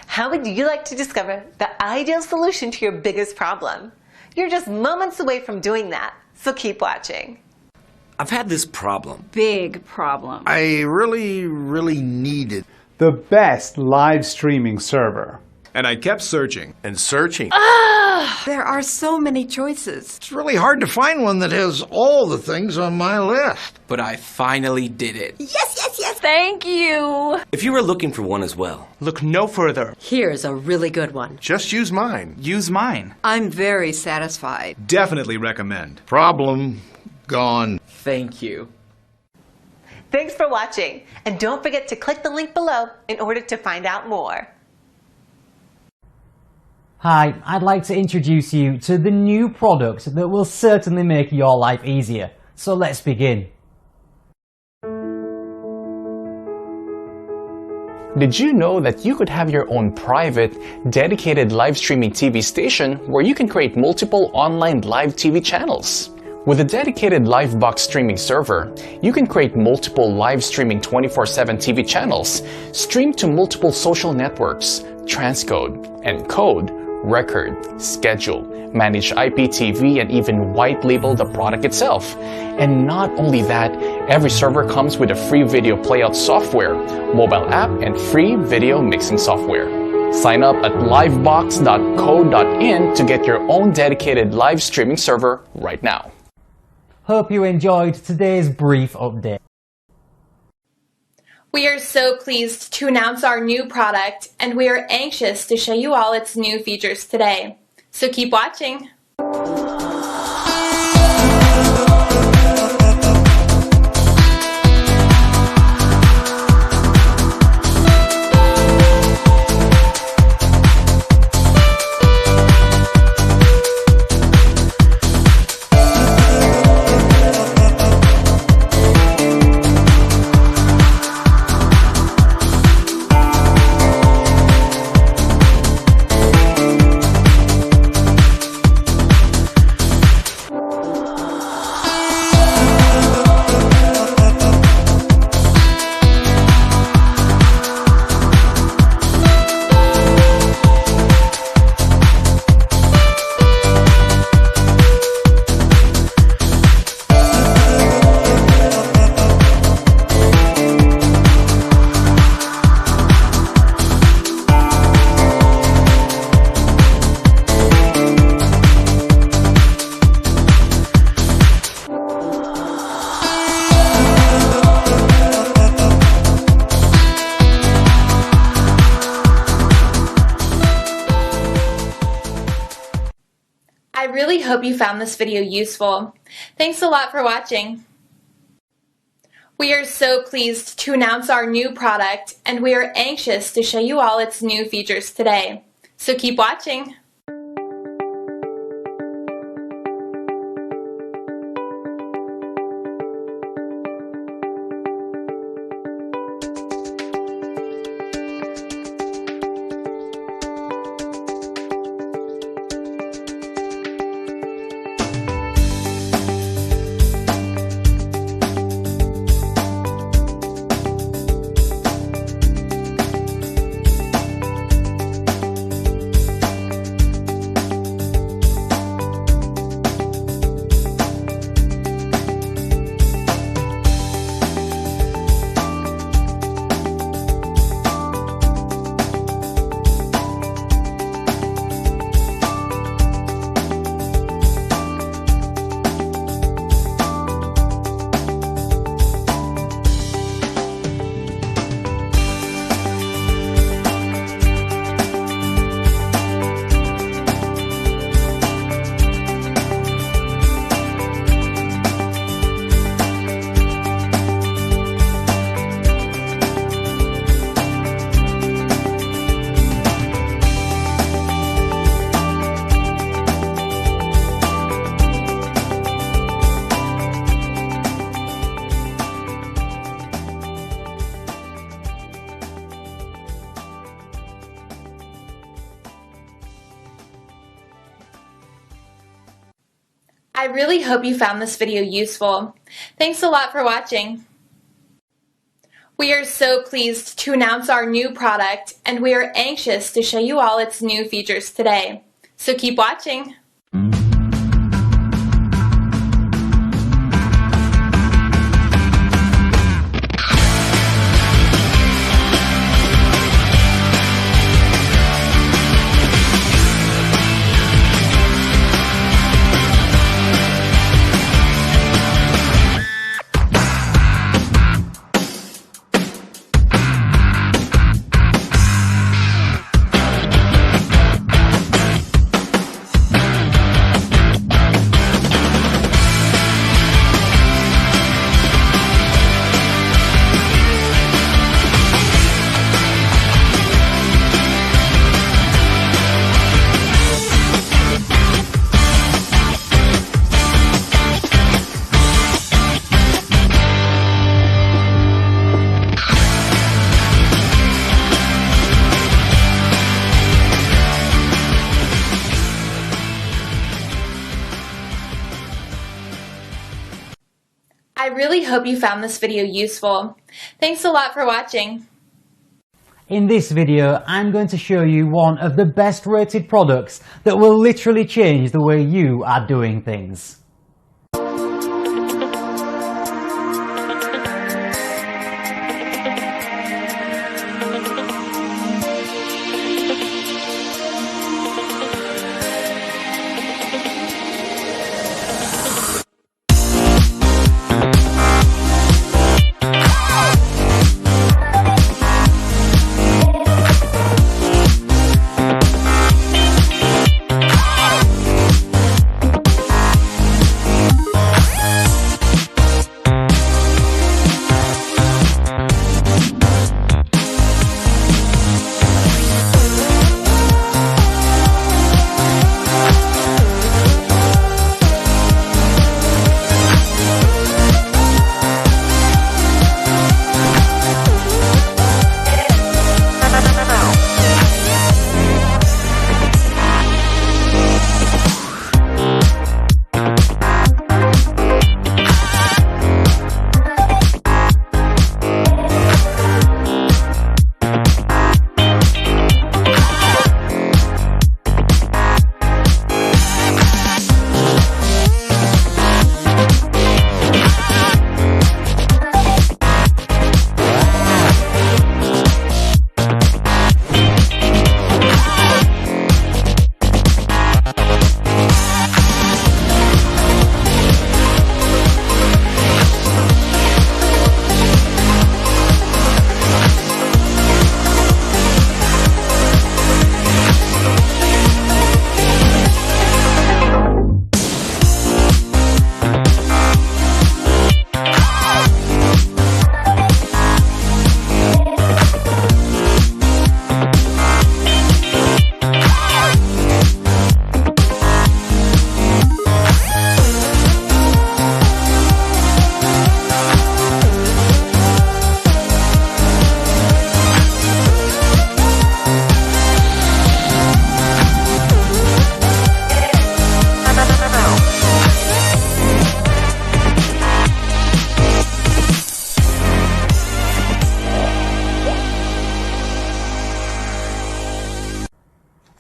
How would you like to discover the ideal solution to your biggest problem? You're just moments away from doing that, so keep watching. I've had this problem. Big problem. I really needed The best live streaming server. And I kept searching. and searching. There are so many choices. It's really hard to find one that has all the things on my list. But I finally did it. Yes! Thank you! If you were looking for one as well, Look no further. Here's a really good one. Just use mine. Use mine. I'm very satisfied. Definitely recommend. Problem gone. thank you. Thanks for watching, and don't forget to click the link below in order to find out more. Hi, I'd like to introduce you to the new product that will certainly make your life easier. So let's begin. Did you know that you could have your own private, dedicated live streaming TV station where you can create multiple online live TV channels? With a dedicated Livebox streaming server, you can create multiple live streaming 24/7 TV channels, stream to multiple social networks, transcode, encode, record, schedule, manage IPTV, and even white label the product itself. And not only that, every server comes with a free video playout software, mobile app, and free video mixing software. Sign up at livebox.co.in to get your own dedicated live streaming server right now. Hope you enjoyed today's brief update. We are so pleased to announce our new product, and we are anxious to show you all its new features today. So keep watching. I really hope you found this video useful. Thanks a lot for watching. We are so pleased to announce our new product, and we are anxious to show you all its new features today. So keep watching. I really hope you found this video useful. Thanks a lot for watching. We are so pleased to announce our new product, and we are anxious to show you all its new features today. So keep watching. I really hope you found this video useful. Thanks a lot for watching. In this video, I'm going to show you one of the best rated products that will literally change the way you are doing things.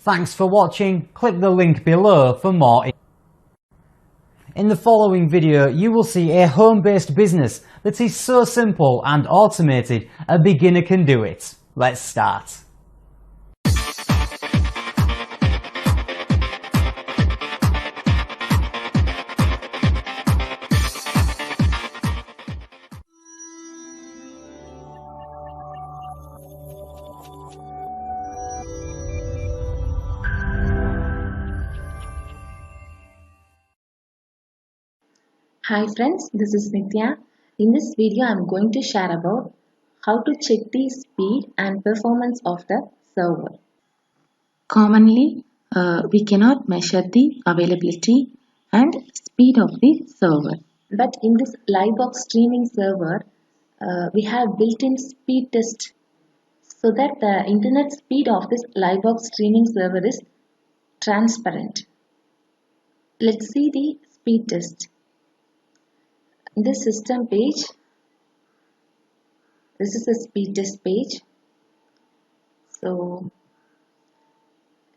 Thanks for watching. Click the link below for more. In the following video, you will see a home-based business that is so simple and automated, a beginner can do it. Let's start. Hi friends, this is Nitya. In this video, I am going to share about how to check the speed and performance of the server. Commonly, we cannot measure the availability and speed of the server. But in this Livebox streaming server, we have built-in speed test so that the internet speed of this Livebox streaming server is transparent. Let's see the speed test. In this system page, This is the speed test page. So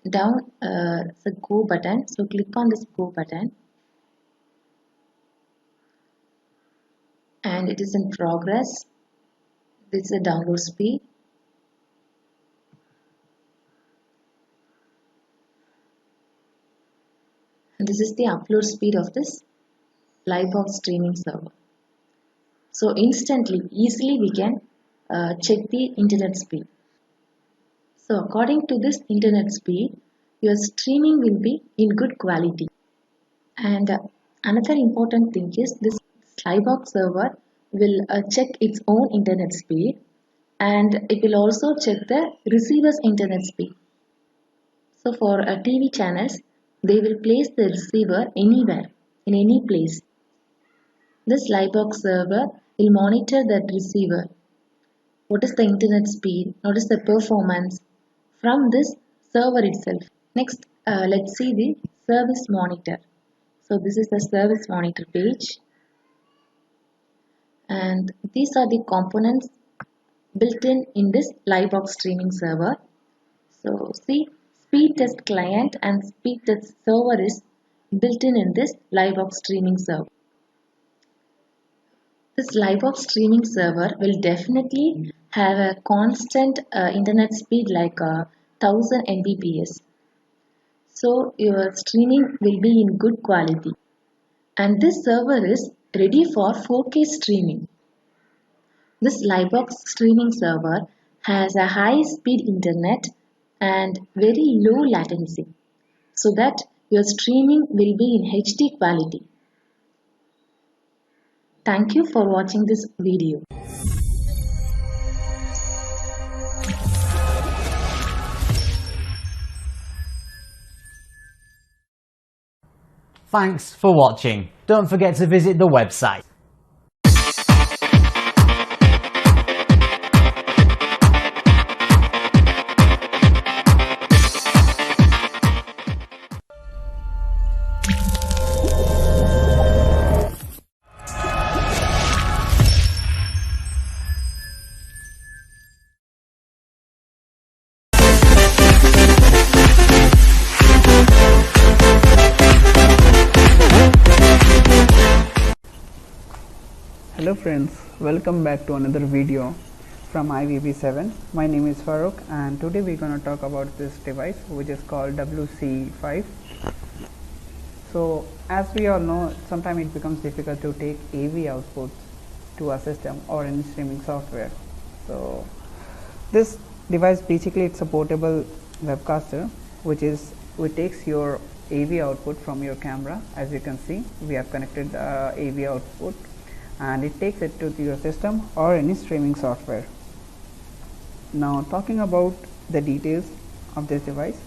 down the go button. So click on this go button, and it is in progress. This is the download speed. And this is the upload speed of this Livebox streaming server. So instantly, easily we can check the internet speed. So according to this internet speed, your streaming will be in good quality. And another important thing is this Livebox server will check its own internet speed, and it will also check the receiver's internet speed. So for TV channels, they will place the receiver anywhere, in any place. This Livebox server will monitor that receiver. What is the internet speed? What is the performance from this server itself? Next, let's see the service monitor. So this is the service monitor page. And these are the components built in this Livebox streaming server. So see, speed test client and speed test server is built in this Livebox streaming server. This Livebox streaming server will definitely have a constant internet speed like 1000 Mbps. So your streaming will be in good quality. And this server is ready for 4K streaming. This Livebox streaming server has a high speed internet and very low latency, so that your streaming will be in HD quality. Thank you for watching this video. Thanks for watching. Don't forget to visit the website. Hello friends, welcome back to another video from IVV7. My name is Farooq, and today we're going to talk about this device which is called WC5. So as we all know, sometimes it becomes difficult to take AV outputs to a system or any streaming software. So this device basically, it's a portable webcaster which takes your AV output from your camera. As you can see, we have connected the AV output, and it takes it to your system or any streaming software. Now talking about the details of this device,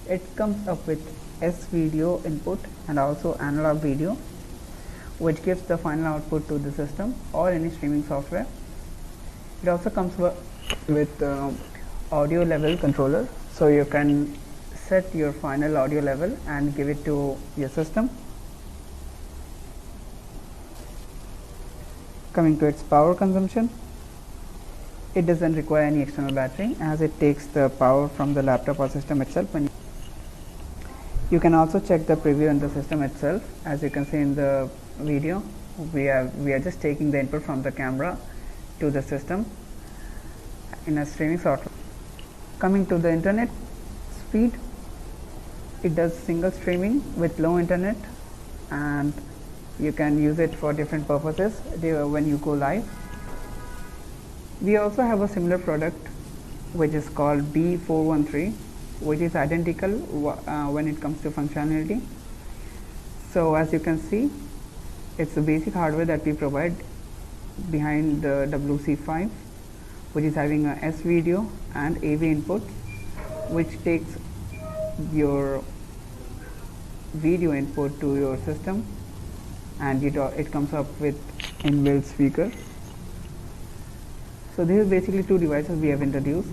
it comes up with S video input and also analog video, which gives the final output to the system or any streaming software. It also comes with audio level controller, so you can set your final audio level and give it to your system. Coming to its power consumption, it doesn't require any external battery, as it takes the power from the laptop or system itself. And you can also check the preview in the system itself. As you can see in the video, we are just taking the input from the camera to the system in a streaming software. Coming to the internet speed, it does single streaming with low internet, and you can use it for different purposes when you go live. We also have a similar product which is called B413, which is identical when it comes to functionality. So as you can see, it's the basic hardware that we provide behind the WC5, which is having a S video and AV input, which takes your video input to your system, and it comes up with inbuilt speaker. So this is basically two devices we have introduced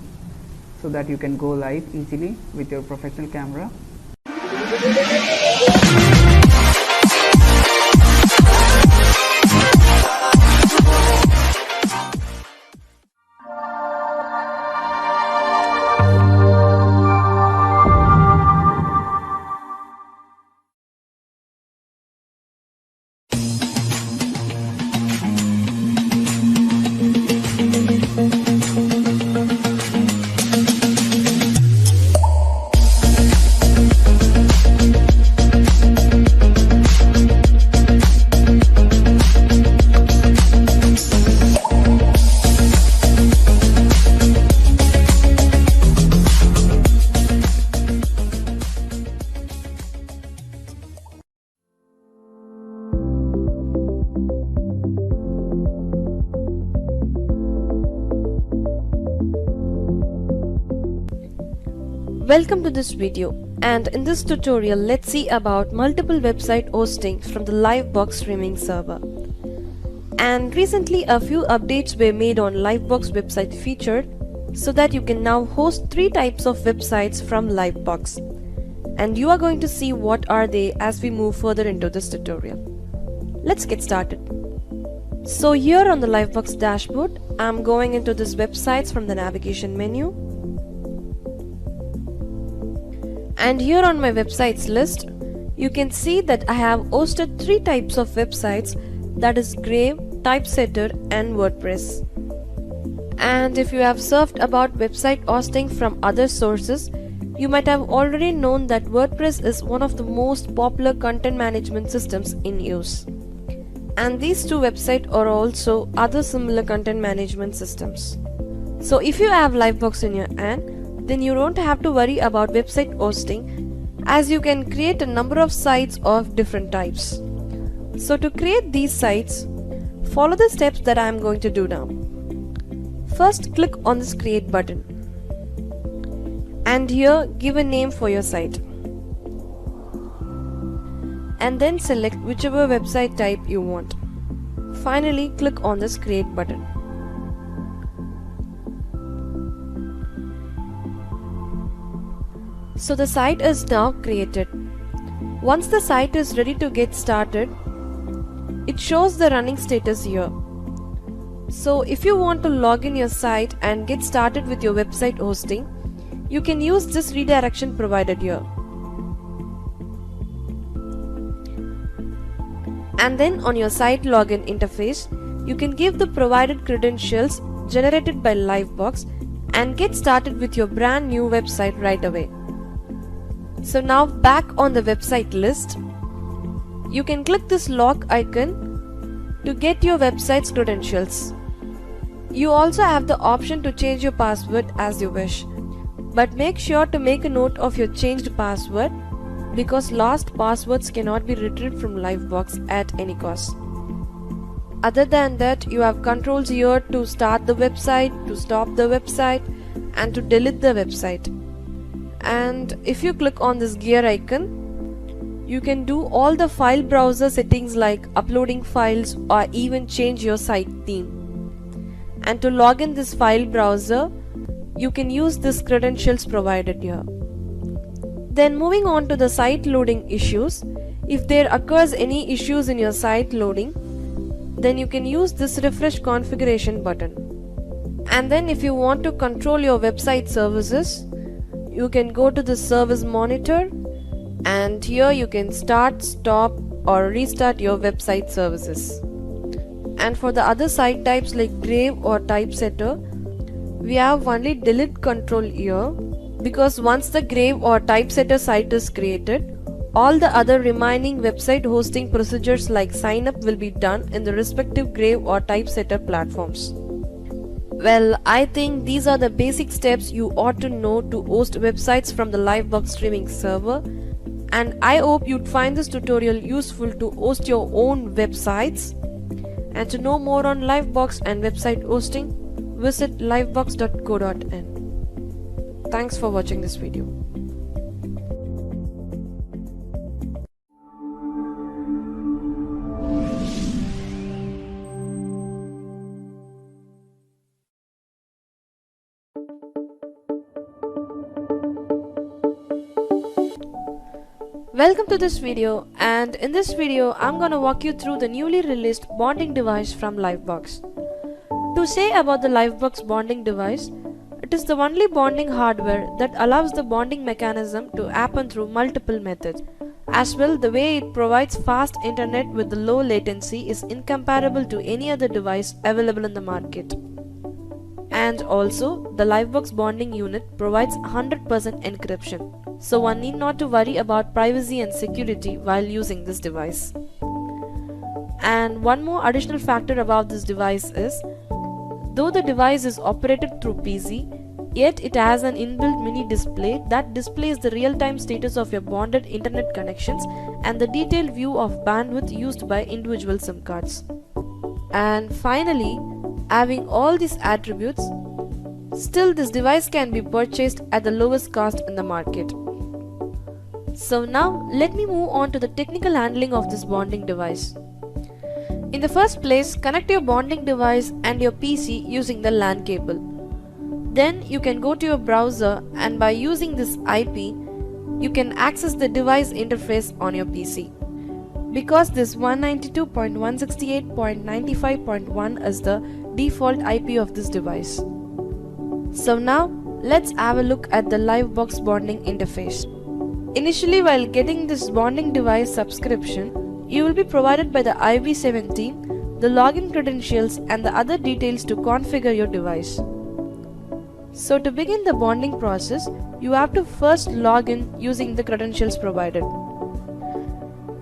so that you can go live easily with your professional camera. Welcome to this video, and in this tutorial let's see about multiple website hosting from the Livebox streaming server. And recently a few updates were made on Livebox website feature so that you can now host 3 types of websites from Livebox. And you are going to see what are they as we move further into this tutorial. Let's get started. So here on the Livebox dashboard, I'm going into this websites from the navigation menu. And here on my websites list, you can see that I have hosted 3 types of websites, that is Grave, Typesetter and WordPress. And if you have surfed about website hosting from other sources, you might have already known that WordPress is one of the most popular content management systems in use. And these 2 websites are also other similar content management systems. So if you have Livebox in your hand, then you don't have to worry about website hosting, as you can create a number of sites of different types. So to create these sites, follow the steps that I am going to do now. First, click on this create button. And here give a name for your site. And then select whichever website type you want. Finally, click on this create button. So the site is now created. Once the site is ready to get started, it shows the running status here. So if you want to log in your site and get started with your website hosting, you can use this redirection provided here. And then on your site login interface, you can give the provided credentials generated by Livebox and get started with your brand new website right away. So now back on the website list, you can click this log icon to get your website's credentials. You also have the option to change your password as you wish, but make sure to make a note of your changed password, because lost passwords cannot be retrieved from Livebox at any cost. Other than that, you have controls here to start the website, to stop the website, and to delete the website. And if you click on this gear icon, you can do all the file browser settings like uploading files or even change your site theme. And to log in this file browser, you can use this credentials provided here. Then moving on to the site loading issues, if there occurs any issues in your site loading, then you can use this refresh configuration button. And then if you want to control your website services, you can go to the service monitor, and here you can start, stop or restart your website services. And for the other site types like Grave or Typesetter, we have only delete control here, because once the Grave or Typesetter site is created, all the other remaining website hosting procedures like sign up will be done in the respective Grave or Typesetter platforms. Well, I think these are the basic steps you ought to know to host websites from the Livebox streaming server, and I hope you'd find this tutorial useful to host your own websites. And to know more on Livebox and website hosting, visit livebox.co.in. Thanks for watching this video. Welcome to this video, and in this video I'm gonna walk you through the newly released bonding device from Livebox. To say about the Livebox bonding device, it is the only bonding hardware that allows the bonding mechanism to happen through multiple methods. As well, the way it provides fast internet with the low latency is incomparable to any other device available in the market. And also, the Livebox bonding unit provides 100% encryption, so one need not to worry about privacy and security while using this device. And one more additional factor about this device is, though the device is operated through PC, yet it has an inbuilt mini display that displays the real-time status of your bonded internet connections and the detailed view of bandwidth used by individual SIM cards. And finally, having all these attributes, Still, this device can be purchased at the lowest cost in the market. So now, let me move on to the technical handling of this bonding device. In the first place, connect your bonding device and your PC using the LAN cable. Then you can go to your browser, and by using this IP, you can access the device interface on your PC. Because this 192.168.95.1 is the default IP of this device. So now, let's have a look at the Livebox bonding interface. Initially, while getting this bonding device subscription, you will be provided by the IV17, the login credentials and the other details to configure your device. So to begin the bonding process, you have to first log in using the credentials provided.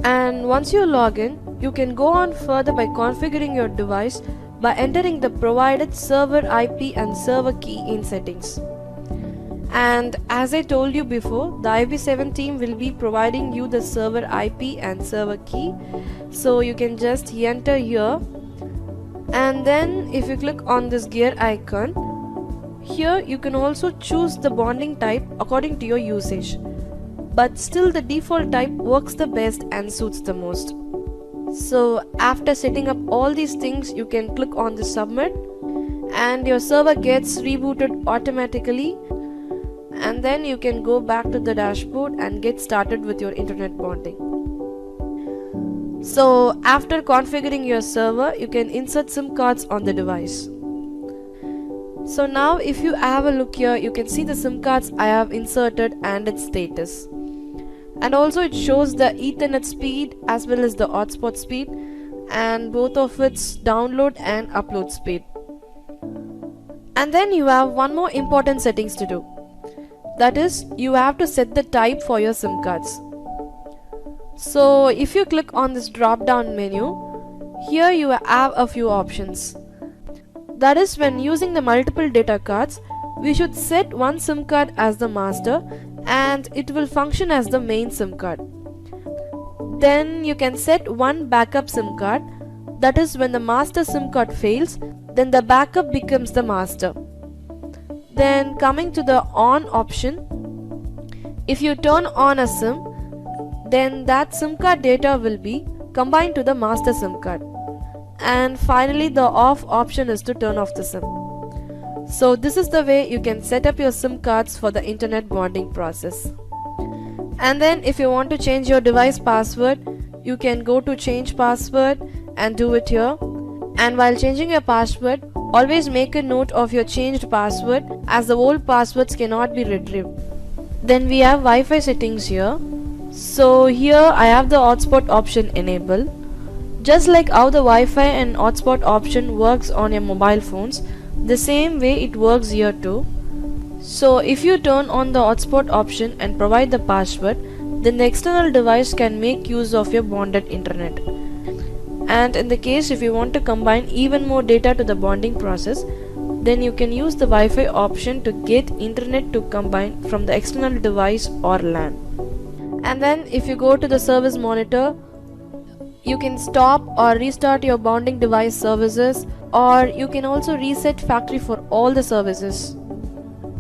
And once you log in, you can go on further by configuring your device by entering the provided server IP and server key in settings. And as I told you before, the IV7 team will be providing you the server IP and server key. So you can just enter here, and then if you click on this gear icon, here you can also choose the bonding type according to your usage. But still the default type works the best and suits the most. So after setting up all these things, you can click on the submit and your server gets rebooted automatically. And then you can go back to the dashboard and get started with your internet bonding. So after configuring your server, you can insert SIM cards on the device. So now if you have a look here, you can see the SIM cards I have inserted and its status. And also it shows the Ethernet speed as well as the hotspot speed and both of its download and upload speed. And then you have one more important settings to do. That is, you have to set the type for your SIM cards. So if you click on this drop down menu, here you have a few options. That is, when using the multiple data cards, we should set one SIM card as the master and it will function as the main SIM card. Then you can set one backup SIM card. That is, when the master SIM card fails, then the backup becomes the master. Then coming to the on option, if you turn on a SIM, then that SIM card data will be combined to the master SIM card. And finally the off option is to turn off the SIM. So this is the way you can set up your SIM cards for the internet bonding process. And then if you want to change your device password, you can go to change password and do it here. And while changing your password, always make a note of your changed password as the old passwords cannot be retrieved. Then we have Wi-Fi settings here. So here I have the hotspot option enabled. Just like how the Wi-Fi and hotspot option works on your mobile phones, the same way it works here too. So if you turn on the hotspot option and provide the password, then the external device can make use of your bonded internet. And in the case if you want to combine even more data to the bonding process, then you can use the Wi-Fi option to get internet to combine from the external device or LAN. And then if you go to the service monitor, you can stop or restart your bonding device services, or you can also reset factory for all the services.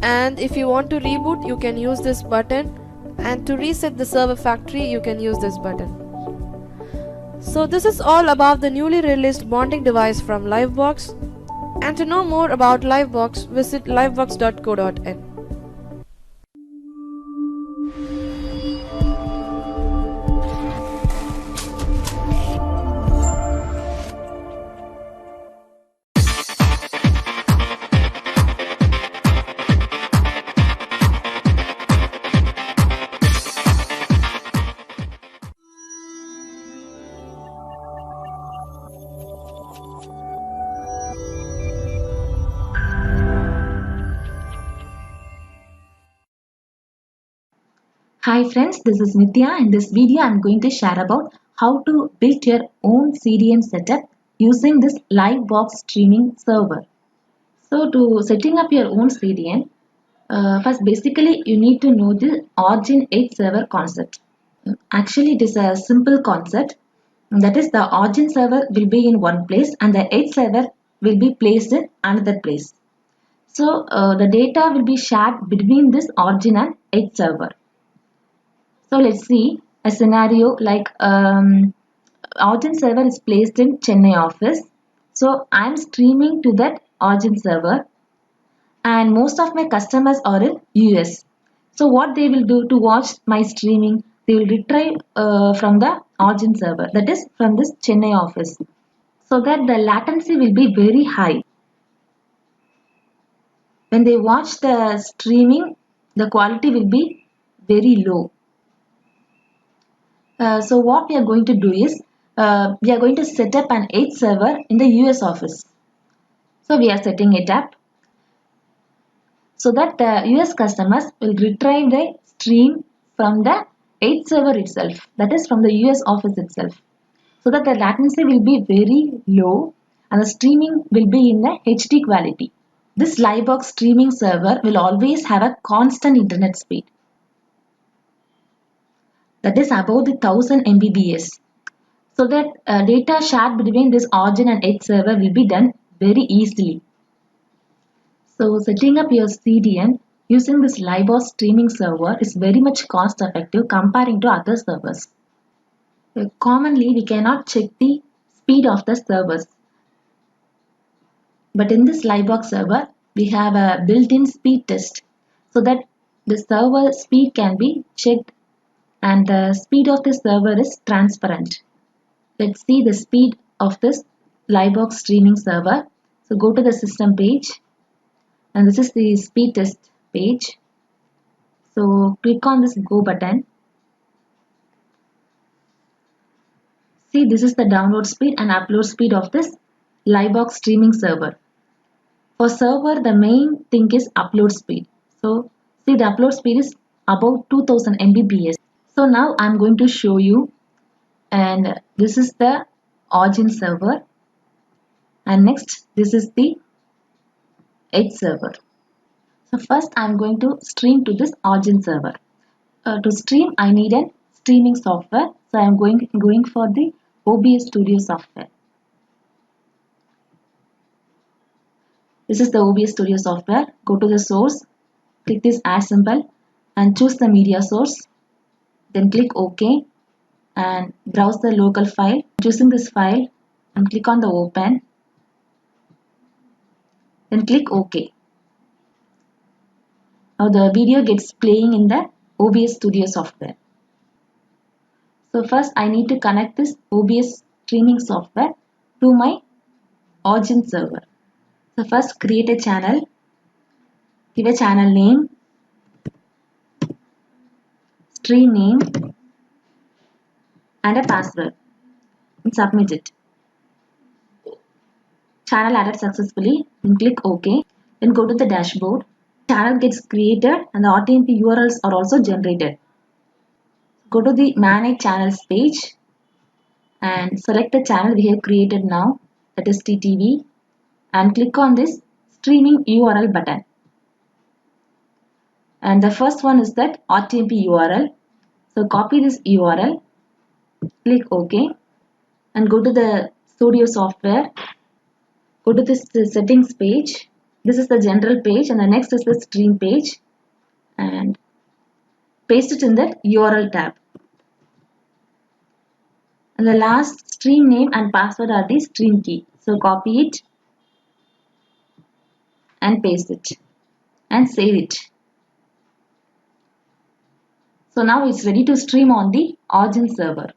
And if you want to reboot, you can use this button, and to reset the server factory you can use this button. So this is all about the newly released bonding device from Livebox. And to know more about Livebox, visit livebox.co.in. Hi friends, this is Nitya. In this video, I'm going to share about how to build your own CDN setup using this Livebox streaming server. So to setting up your own CDN, first basically you need to know the Origin 8 server concept. Actually, it is a simple concept. That is, the Origin server will be in one place and the 8 server will be placed in another place. So the data will be shared between this origin and edge server. So let's see a scenario like origin server is placed in Chennai office. So I'm streaming to that origin server, and most of my customers are in US. So what they will do to watch my streaming, they will retrieve from the origin server, that is from this Chennai office, so that the latency will be very high. When they watch the streaming, the quality will be very low. So what we are going to do is, we are going to set up an edge server in the US office. So we are setting it up so that the US customers will retrieve the stream from the edge server itself, that is from the US office itself, so that the latency will be very low and the streaming will be in the HD quality. This Livebox streaming server will always have a constant internet speed, that is above the 1000 Mbps, so that data shared between this origin and edge server will be done very easily. So setting up your CDN using this Livebox streaming server is very much cost effective comparing to other servers. Commonly, we cannot check the speed of the servers, but in this Livebox server, we have a built-in speed test so that the server speed can be checked and the speed of the server is transparent. Let's see the speed of this Livebox streaming server. So go to the system page, and this is the speed test page. So click on this go button. See, this is the download speed and upload speed of this Livebox streaming server. For server, the main thing is upload speed. So see, the upload speed is about 2000 Mbps. So now I'm going to show you, and this is the origin server, and next this is the edge server. So first I'm going to stream to this origin server. To stream, I need a streaming software. So I'm going for the OBS Studio software. This is the OBS Studio software. Go to the source, click this add symbol and choose the media source. Then click OK and browse the local file. Choosing this file and click on the open. Then click OK. Now the video gets playing in the OBS Studio software. So first I need to connect this OBS streaming software to my origin server. So first create a channel, give a channel name, stream name and a password and submit it. Channel added successfully, then click OK. Then go to the dashboard. Channel gets created and the RTMP URLs are also generated. Go to the manage channels page and select the channel we have created now, that is TTV, and click on this streaming URL button. And the first one is that RTMP URL. So copy this URL, click OK and go to the Studio software. Go to this settings page. This is the general page and the next is the stream page, and paste it in the URL tab. And the last stream name and password are the stream key. So copy it and paste it and save it. So now it's ready to stream on the origin server.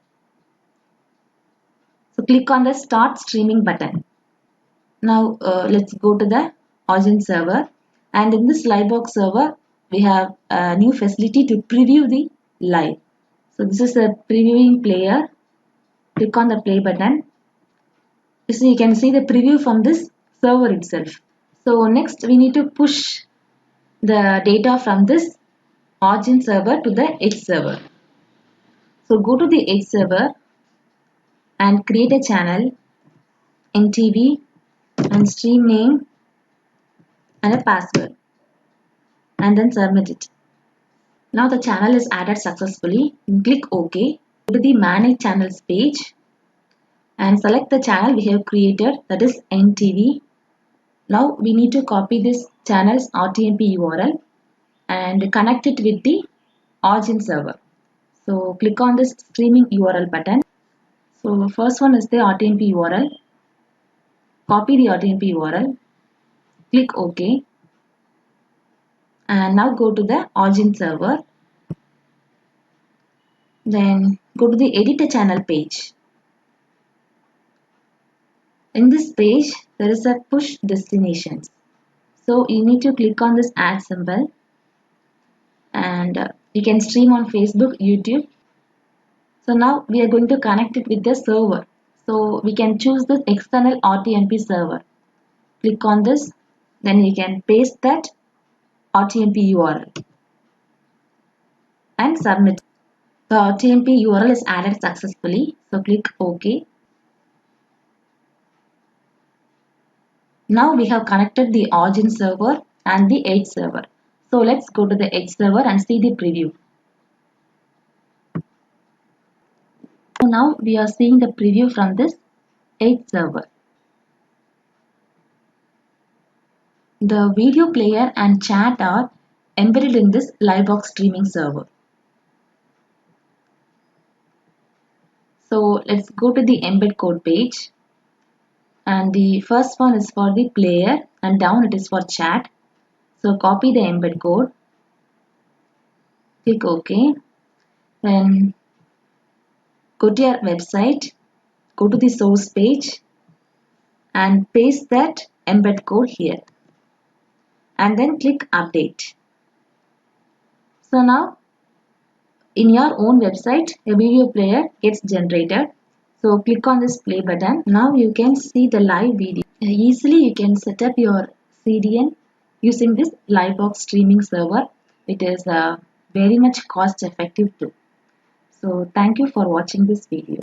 So click on the start streaming button. Now let's go to the origin server, and in this Livebox server we have a new facility to preview the live. So this is a previewing player. Click on the play button. You can see the preview from this server itself. So next we need to push the data from this origin server to the edge server. So go to the edge server and create a channel, NTV and stream name and a password, and then submit it. Now the channel is added successfully. Click OK. Go to the manage channels page and select the channel we have created, that is NTV. Now we need to copy this channel's RTMP URL and connect it with the origin server. So click on this streaming URL button. So first one is the RTMP URL. Copy the RTMP URL. Click OK. And now go to the origin server. Then go to the editor channel page. In this page, there is a push destinations. So you need to click on this add symbol and you can stream on Facebook, YouTube. So now we are going to connect it with the server. So we can choose this external RTMP server. Click on this, then you can paste that RTMP URL and submit. The RTMP URL is added successfully. So click OK. Now we have connected the origin server and the edge server. So let's go to the edge server and see the preview. So now we are seeing the preview from this edge server. The video player and chat are embedded in this Livebox streaming server. So let's go to the embed code page. And the first one is for the player and down it is for chat. So copy the embed code. Click OK. Then go to your website. Go to the source page and paste that embed code here. And then click update. So now in your own website, a video player gets generated. So click on this play button. Now you can see the live video. Easily you can set up your CDN using this Livebox streaming server. It is very much cost effective too. So thank you for watching this video.